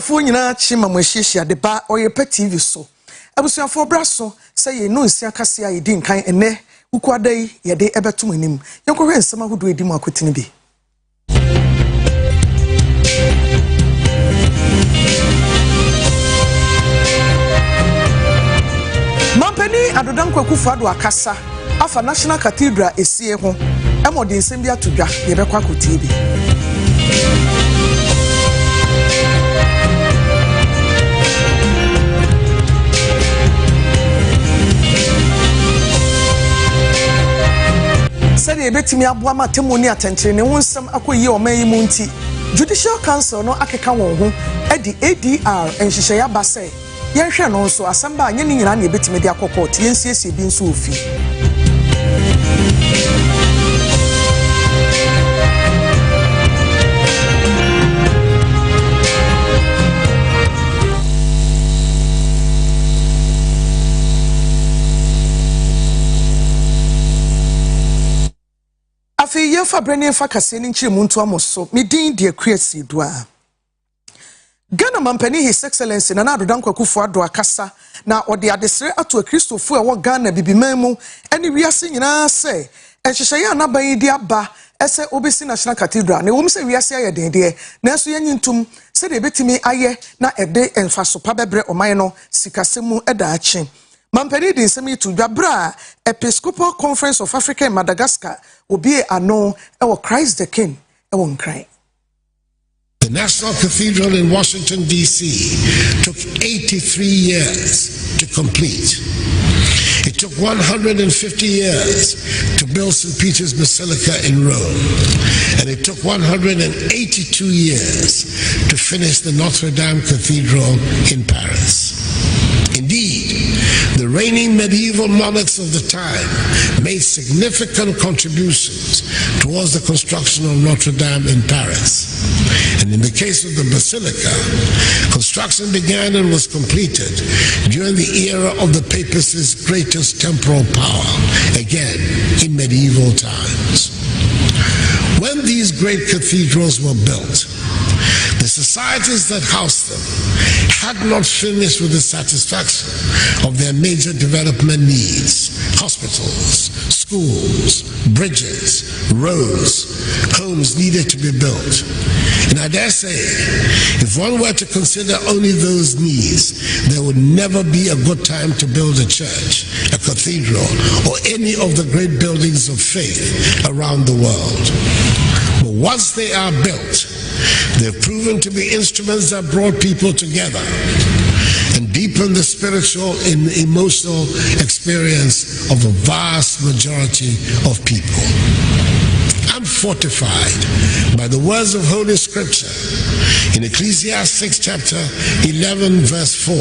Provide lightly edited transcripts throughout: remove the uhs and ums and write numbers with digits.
Ahwefo nyina chima mwehihia de ba Oyerepa TV so. Abusuafo braso say ye no nsia kase a yedi nkan ene ukuada yi ye de ebetum anim. Yenkohwe nsema hodo edim akotini bi. Mampani adodankwa kufuado akasa afa National Cathedral esie ho emode nsem bi atodwa ye bekwa akoti bi. Sadi ebetimi aboa matemoni atenkyere ne wonsam akoyi omayi mu nti Judicial Council no akeka won ho edi ADR enhyehyɛ aba sɛ yɛhwɛ no nso asamba anye ne nyina na ebetimi de akɔkɔ te yensiesie bi nso ofi. Afi yefa brane fa kase ni nkyire mu nto amoso medin de Akua Asieduaa. Ghana mampani His Excellency na adodankwa kufuado akasa na ode adesere ato Kristofo e wo Ghana bibiman mu ene wiase nyina se enhyehyɛ anaban yi de aba ese obesi National Cathedral na wo mse wiase aye dede na so yanyintum se de betimi aye na ede enfaso pa bebre oman no sikasemu edaache. Mampani di nsemi to dwabra Episcopal Conference of Africa in Madagascar obi ano ewo Christ the King ewo nkran. The National Cathedral in Washington, D.C. took 83 years to complete. It took 150 years to build St. Peter's Basilica in Rome. And it took 182 years to finish the Notre Dame Cathedral in Paris. Indeed, the reigning medieval monarchs of the time made significant contributions towards the construction of Notre Dame in Paris. And in the case of the Basilica, construction began and was completed during the era of the papacy's greatest temporal power, again in medieval times. When these great cathedrals were built, the societies that housed them had not finished with the satisfaction of their major development needs: hospitals, schools, bridges, roads, homes needed to be built. And I dare say, if one were to consider only those needs, there would never be a good time to build a church, a cathedral, or any of the great buildings of faith around the world. But once they are built, they've proven to be instruments that brought people together and deepened the spiritual and emotional experience of a vast majority of people. I'm fortified by the words of Holy Scripture in Ecclesiastes chapter 11 verse 4,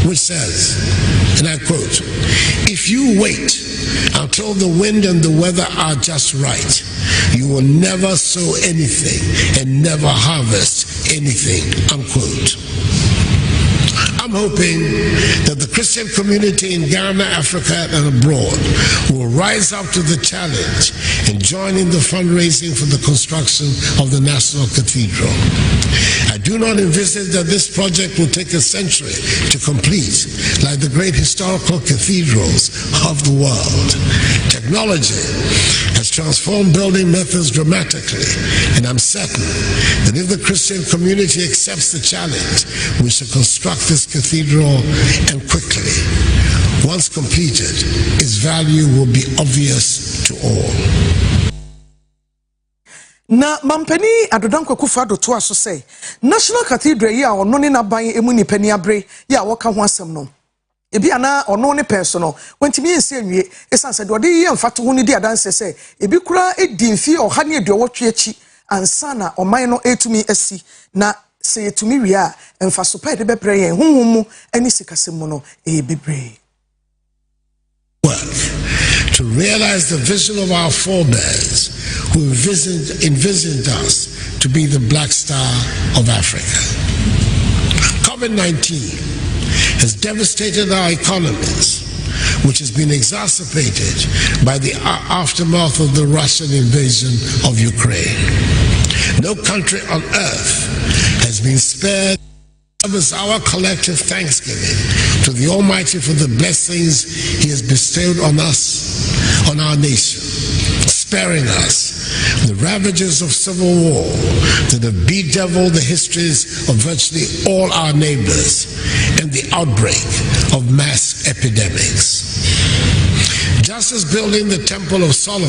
which says, and I quote, "If you wait until the wind and the weather are just right, you will never sow anything and never harvest anything," unquote. I'm hoping that the Christian community in Ghana, Africa, and abroad will rise up to the challenge and join in the fundraising for the construction of the National Cathedral. I do not envisage that this project will take a century to complete, like the great historical cathedrals of the world. Technology has transformed building methods dramatically, and I'm certain that if the Christian community accepts the challenge, we shall construct this cathedral, and quickly. Once completed, its value will be obvious to all. Na mampani adodankwa kufuado to aso say National Cathedral ya ono ne naban emu nipani abre ya woka ho asem no ebi ana ono ne personal wantimi ense anwie esanse de ode ye mfato ho ne di adanse say ebi kura edi mfi oha ne aduowotwe achi ansa na oman no etumi asi na se yetumi wi a emfaso pa de bebre yen honhom mu ani sikasem mu no bebre. To realize the vision of our forebears who envisioned us to be the black star of Africa. COVID-19 has devastated our economies, which has been exacerbated by the aftermath of the Russian invasion of Ukraine. No country on earth has been spared It's our collective thanksgiving to the Almighty for the blessings He has bestowed on us, on our nation, sparing us the ravages of civil war that have bedeviled the histories of virtually all our neighbors and the outbreak of mass epidemics. Just as building the Temple of Solomon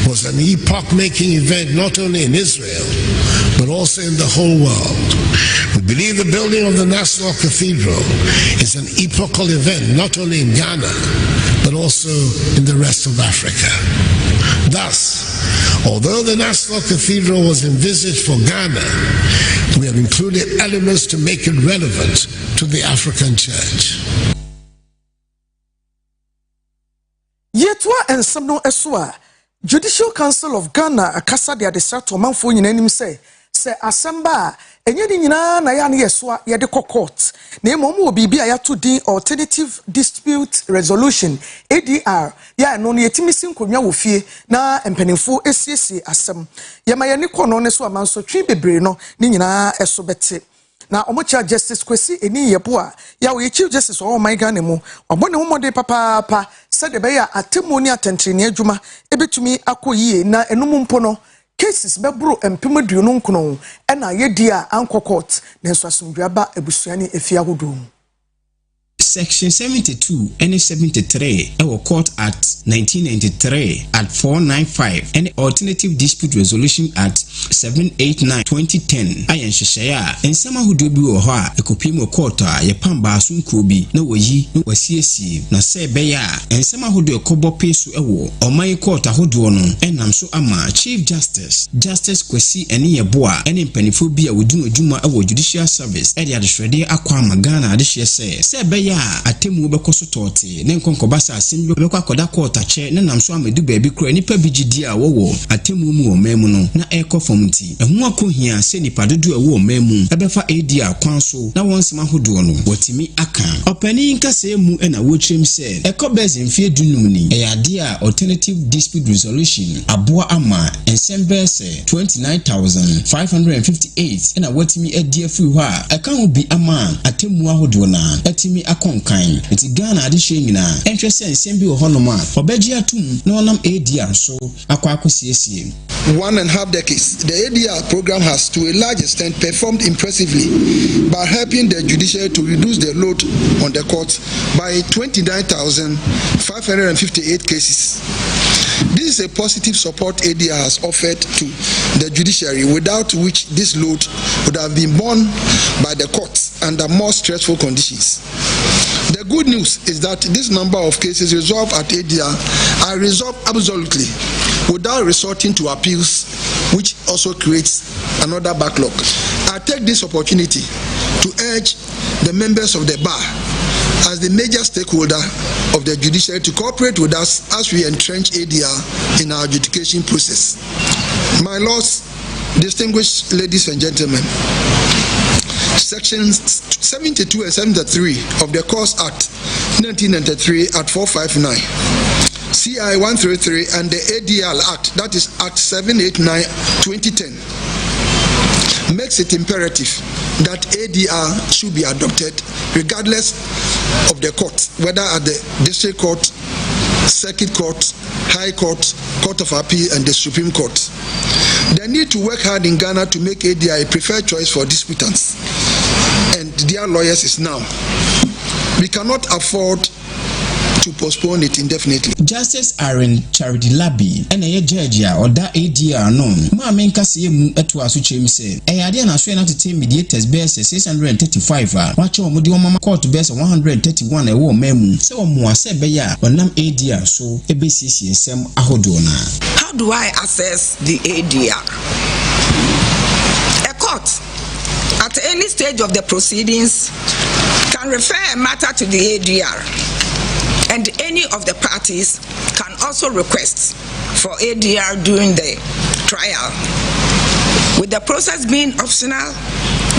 was an epoch-making event not only in Israel, but also in the whole world, we believe the building of the National Cathedral is an epochal event not only in Ghana, but also in the rest of Africa. Thus, although the National Cathedral was envisaged for Ghana, we have included elements to make it relevant to the African Church. Yetwa ensemno eswa Judicial Council of Ghana akasa de adestrato manfo nyina nim se asamba enye ni nyina na ya na yeswa ye de court na emomu obibi a yato din Alternative Dispute Resolution ADR ya no no yetimi sinkonwa wo fie na empanimfo esiesie asem ye ma ye ne kono ne so amanso twi bebre no ni nyina eso bete na omocha Justice Kwesi eni yeboa ya wo Chief Justice o man Ghana mu obone homode papa said be ya atemoni atentrene adwuma ebetumi akoyie na enum mpo no cases bebro empemaduo no nkono na yedi a anko court na nso asomdwaba ebusuani efia hodo. Section 72 and 73 our Court Act 1993 at 495 and Alternative Dispute Resolution Act 789 2010 ayen sheshaya ensama hudu bi wo ho a ekopim court a ye pamba asunkuo bi na wayi no wasiesi na se beya ensama hudu ekobo peso ewo oman court ahodo no enam so ama Chief Justice Kwesi eni yeboa eni mpanifo bi a wodinu adwuma ewo Judicial Service e de adehwede akwa amagana adehye se beya atemu bekoso tote ne nkonkobasa asembi bekwa akoda court ache ne namso amedu baabi kura nipa bigidi a wowo atemu mu omemu no na ekofom nti ehu akohia se nipa dodo ewo omemu ebefa edi akwanso na wonsema hodo no watimi aka opani nkase mu na wochim se ekobes mfie dunum ni eyade a Alternative Dispute Resolution aboa ama ensembese 29,558 na watimi edi afu ho a eka ho bi ama atemu ahodo na atimi akonkan eti Ghana adehye nyina entwese ensembi wo honoma obeji atum na onam ADR so akwa akosiesie 1.5 decades. The ADR program has to a large extent performed impressively by helping the judiciary to reduce the load on the courts by 29,558 cases. This is a positive support ADR has offered to the judiciary, without which this load would have been borne by the courts under more stressful conditions. The good news is that this number of cases resolved at ADR are resolved absolutely without resorting to appeals, which also creates another backlog. I take this opportunity to urge the members of the bar, as the major stakeholder of the judiciary, to cooperate with us as we entrench ADR in our adjudication process. My lords, distinguished ladies and gentlemen, Sections 72 and 73 of the Courts Act 1993 at 459, CI 133 and the ADR Act, that is Act 789 2010, makes it imperative that ADR should be adopted regardless of the court, whether at the District Court, Circuit Court, High Court, Court of Appeal and the Supreme Court. The need to work hard in Ghana to make ADR a preferred choice for disputants and their lawyers is now. We cannot afford to postpone it indefinitely. Justice Aaron Charidilabi and a judge or that ADR known. Ma menka se mu eto asuchem se. Eyade na so na tete mediators base 635 watch omodi mama court base 131 ewo memu. Se omo ase be ya onam ADR so ebesisi ensem ahodo na. How do I assess the ADR? A court at any stage of the proceedings can refer a matter to the ADR, and any of the parties can also request for ADR during the trial. With the process being optional,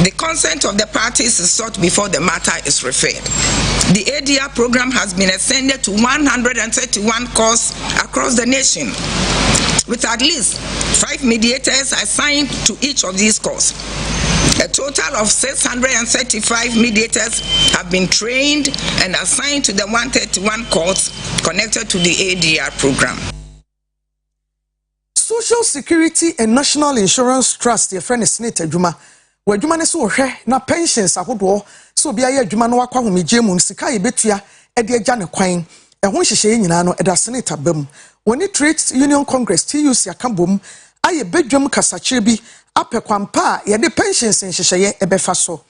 the consent of the parties is sought before the matter is referred. The ADR program has been extended to 131 courts across the nation, with at least 5 mediators assigned to each of these courts. A total of 635 mediators have been trained and assigned to the 131 courts connected to the ADR program. Social Security and National Insurance Trust, your friend is Senate Juma. Where Juma is so na pensions are good. So be a Juma no aqua whom Jemun Sikai Betia, Edia Jana Quine, and when she saying no at a Senator Bum. When it treats Union Congress, TUC Akambum, I bedroom Kasachibi, Upper Quampa, ye the pensions in Shishaye Ebefaso.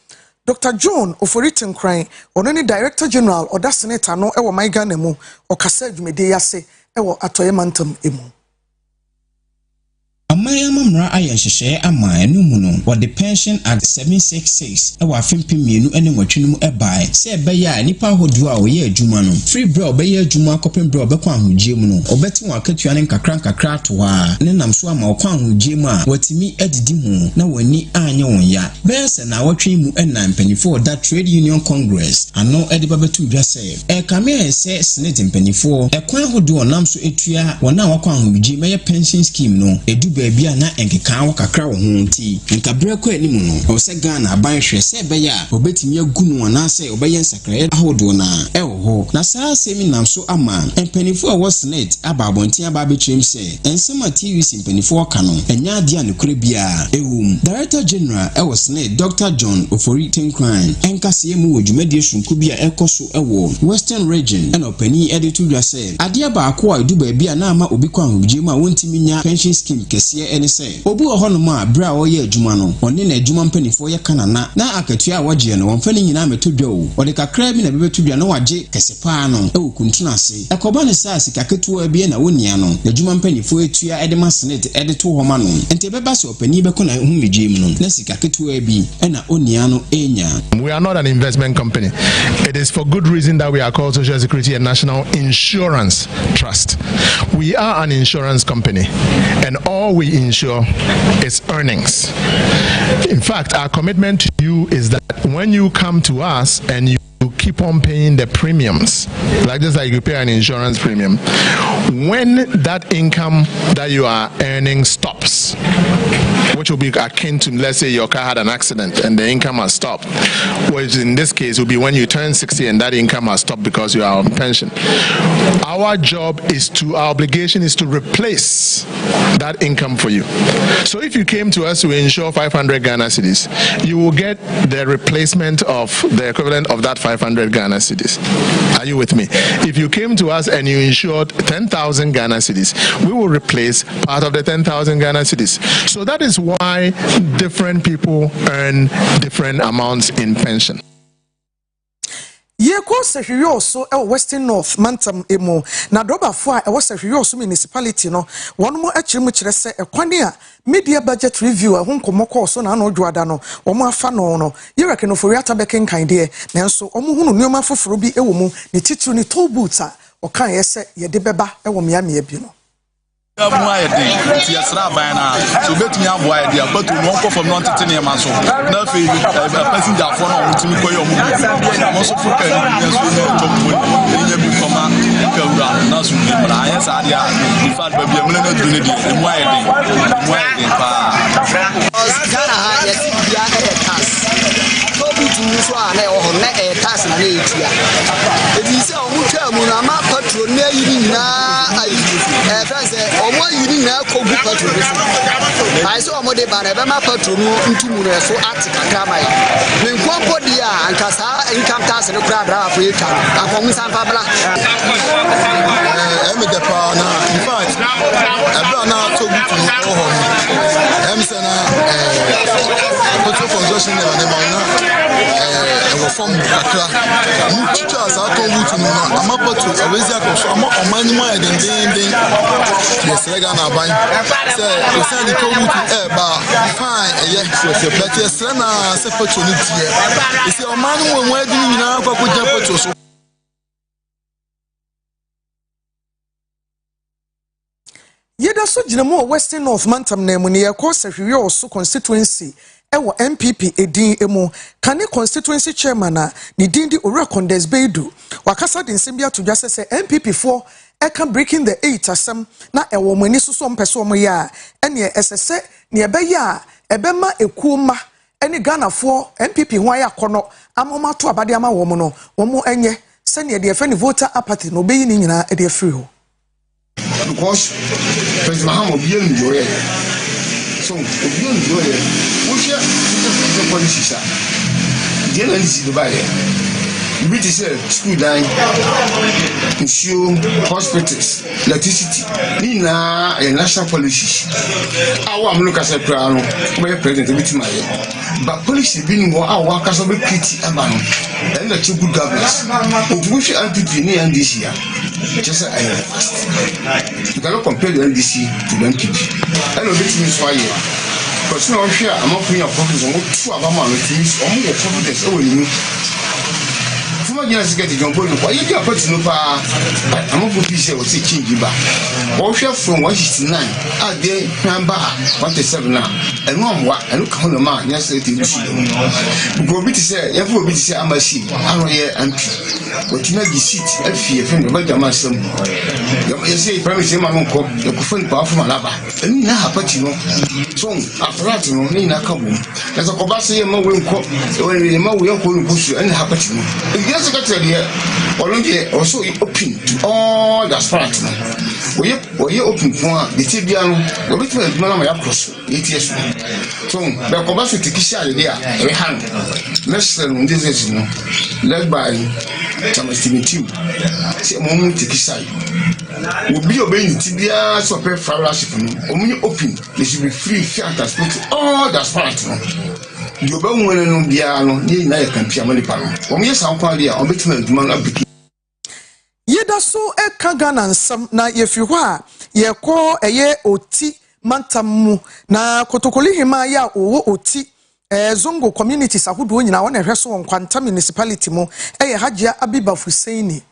Dr. John Oforitin crying, or any Director General or that Senator no ever my ganemu, or Kasej Medea say, ever atoyemantum emu. Amaya mamra ayen hyehyɛ ama enum no what the pension at 766 e wa fempem mienu ene nwatwenum ebae sɛ ɛbɛyɛ a nipa ahodoɔ a ɔyɛ adwuma no free bra ɔbɛyɛ adwuma akɔpem bra ɔbɛkɔ ahogyie mu no ɔbɛte wɔn akatua ne nkakra to a ne nam so ama ɔkɔ ahogyie mu a watimi adidi mu na wani anye wɔn ya bɛyɛ sɛ na wɔtwe mu ɛna mpanifo that trade union congress ano ɛde babetu dwa sɛ ɛkame sɛ senate mpanifo ɛkwan ahodoɔ nam so etua wɔn a wɔkɔ ahogyie mɛyɛ pension scheme no edu bia na enkeka wakakra wo ho nti nkabre kwa animu no o se Ghana aban hwe se be ya obetimi agu no na se obeye nsakraye ahodo na ewo ho na saa semi nam so ama empanifo a wo senate ababontin ababetrim se ensema TUC empanifo aka no enya ade anekure bia ewum director general ewo senate Dr. John Oforitin Klein enkase mu wodwumadi sunku bia ekoso ewo western region ena opani editu dwa se ade abaako a edu ba bia na ama obi kwa hoje mu a wontimi nya pension scheme kese ene se obu ohonoma a bra oye adwuma no one na adwuma mpanifo ye kanana na akatua a wagye no wonfa ni nyina metodwa o ode kakra bi na bebetodwa na wagye kesepa no e wokuntuna ase ekoba ne sa sika ketua bi na wonia no adwuma mpanifo etua ede ma senate ede to homa no ente beba se opani be kona hu megye mu no na sika ketua bi na onia no enya. We are not an investment company. It is for good reason that we are called Social Security and National Insurance Trust. We are an insurance company and all we insure is earnings. In fact, our commitment to you is that when you come to us and you keep on paying the premiums, like just like you pay an insurance premium, when that income that you are earning stops, which will be akin to, let's say your car had an accident and the income has stopped, which in this case will be when you turn 60 and that income has stopped because you are on pension. Our obligation is to replace that income for you. So if you came to us to insure 500 Ghana cedis, you will get the replacement of the equivalent of that 500 Ghana cedis. Are you with me? If you came to us and you insured 10,000 Ghana cedis, we will replace part of the 10,000 Ghana cedis. So that is why different people earn different amounts in pension. Ye ko sehwe so e Western North Mantam emo na droba fo a e sehwe so municipality no wono mo akiremu kire se ekwane a media budget review a honkomo ko so na odwada no omo afa no ye reke no for yata beken kan de nanso omo hunu nioma foforo bi ewo mu ni titu ni toll booth a o kan ye se ye de beba ewo meamia bi no Muay de tiasra bana so betumi aboa de abatu no nko from non tete neman so na fe passenger for no mutumi koyo mo so fuka ni so no tombo ni bi koma kawura na so ni bra ya sa dia fa ba bi amuna na duru ne di muay de pa Ghana ha ya ti bia e tax so bi tu so ana o ho na e tax na e tia e di se o mu twa mu na ma patro na yiri na ayi friends omo yiri na kogu patro I saw omo de ba na be ma patro mu ntumu no so atika mai me nkwampo dia ankasa income tax no kra dra for echa akomu sampa bla me de pa na in fact ebra na to gutu no ho se na patro consumption na na e form akra mu chicha sa to gutu no ama patro awezi akoso ama omani mo den yes lega na ban se o se ni to gutu ba fine yeah but yes na se patro ni tie isi omani mo adi nyina akwa ja patro so Yeda so jinamo Western North Mantam na mu ne ye ko sehwe oso constituency ewo MPP edin emu kane constituency chairman na ni dindi owura Condes Beidu wakasa de nsem bia to dwa se MPP for eka breaking the 8 asem na ewo mani so mpese omo ya ene esese ne ebe ya ebe ma ekuoma any Ghana for MPP who are kono amoma to abade ama wo mo no wo mo enye se ne de friend voter apathy no be ni nyina e de free ho because President Mahama obi enjoy it so obi enjoy it wo share the policies are the analysis do buy we say school line issue hospitals electricity nina a national policy our am look as a crown where president with my but policy being our caso be pretty abano and the good governance we should MPP ni and this year just you cannot compare the NDC to the MPP and no bit means why because no share am of your focus on two abama means on your confidence you Fuma jina siketi jombo no kwa yedi apati no pa amofu pise o se change ba wo hwe from 169 ade number 137 na enu amwa enu ka hono ma nya se ti nsi go bi ti se ye fu bi ti se amasi anu ye anti o ti na di seat afi e fen ba jama sam ye se promise ma no ko e ku fen pa fuma laba enu na apati no so afrat no ni na ka bu na so ko ba se ye ma we nko e ma we nko no busu enu apati no yes, secretary here, also open to all the aspirants. We open for the Tibian, the Richmond Manama Cross, 8 years. So, the Combas to Kisha there, a hand. Let's learn this is led by Thomas Timothy. See a moment to Kisai. Will be obeying Tibia, so pay for us. Only open, they should be free, fair, and to all the aspirants. You be one no bia no ni na ye kan pia mani pa no o me san kwa dia o betima aduma na biki yeda so e ka Ghana nsam na ye fi ho a ye ko eye oti mantamu na kotokoli hima ya owo oti zongo communities ahodo nyina wona hwe so won kwanta municipality mu eye Hajia Abiba Fusaini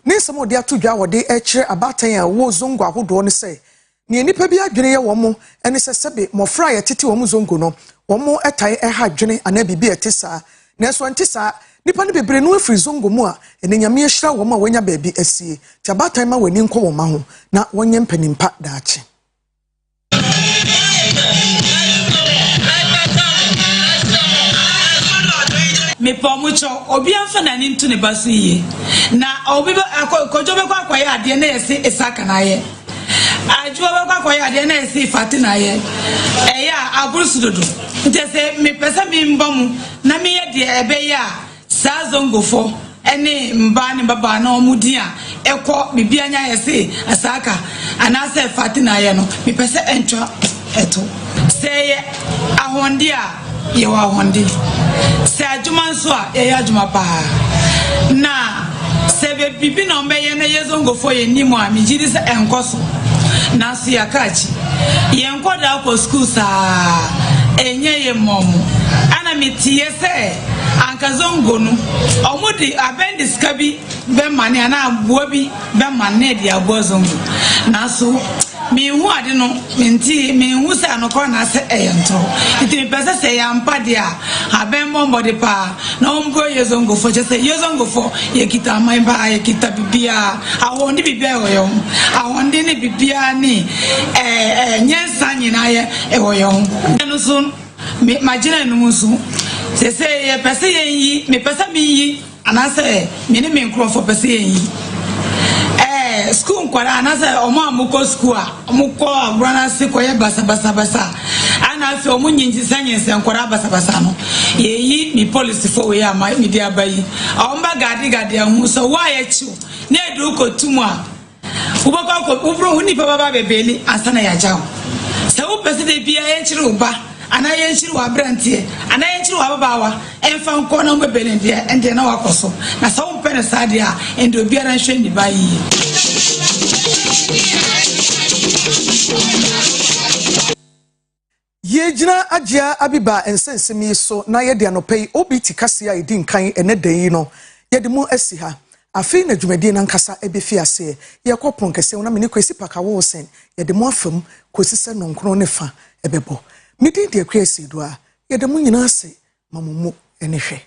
ni samo de atodwa wode e kire abatan a wo zongo ahodo ne se ni nipa bi adwene ye wo mo ene se sebe mofra ye tete wo mo zongo no Omo etai eha dwene ana bibi etesa na so ntisa nipa ne bebre no afri zongo mu a ene nyame ehira wo ma wanya baabi asie ti abatan ma wani nko wo ma ho na wonye mpanimpa daache me pomucho obi anfa na ni ntu ne baso yi na obi kojo be kwa ya ade na yesi esaka na ye ajuwa be kwa ya ade na yesi fatina ye eya aburusu dodo ntese me pesa mi mbamu na me ye de ebe ya sa zongofo ene mba ne baba na omudi a ekọ bibia nya yesi asaka anase fatina ye no me pesa entwa eto seye ahonde a ye wa ahonde se adwuma nso a ye adwuma pa na se be bibi na omeye na ye zongofo ye nimu a me jiri se enkoso na so ya kachi ye enkoda ko school sa enye ye momu ana mitie se ankazongo no omudi appendix kabi be mane ana abuo bi be mane de abozongo na so mi hu ade no mi hu se anoko na se eyento iti pese se ya mpade a abembo mbode pa na omgo yezongo fo je se yezongo fo ye kita mai ba ye kita bibia awonde bibia yoyo awonde ne bibia ni nyensa nyina ye ewoyo no so magina no musu se ye pese ye yi me pese mi yi anase me ne me nkrofo pese ye yi school kwara anasa omo amuko school a omuko agrana se koye basa ana fe omo nyinji sanyense nkwara basa no yeyi mi policy for we am mi dia bayi omba gadi ahu so wa ye chi na edu ko tumu a ubako ko ubro huni pa baba bebeli asana ya jawo se wo pese de bia ye chiri uba ana ye chiri wa brantie ana ye chiri wa babawa enfa nko na mbebele dia ende na wakoso na se wo pene sade a ende obiara nhwe ni bayi Yejina Hajia Abiba ensensemi so na yede anopei obiti kase a edi nkan ene dan no yede mu asi ha afi na dwumadi na nkasa ebefi ase ye kopon kase na meni kwesi Paker Willson yede mu afam kosise no nkro ne fa ebebo midi de Akua Asieduaa yede mu nyina ase mamumu ene hwe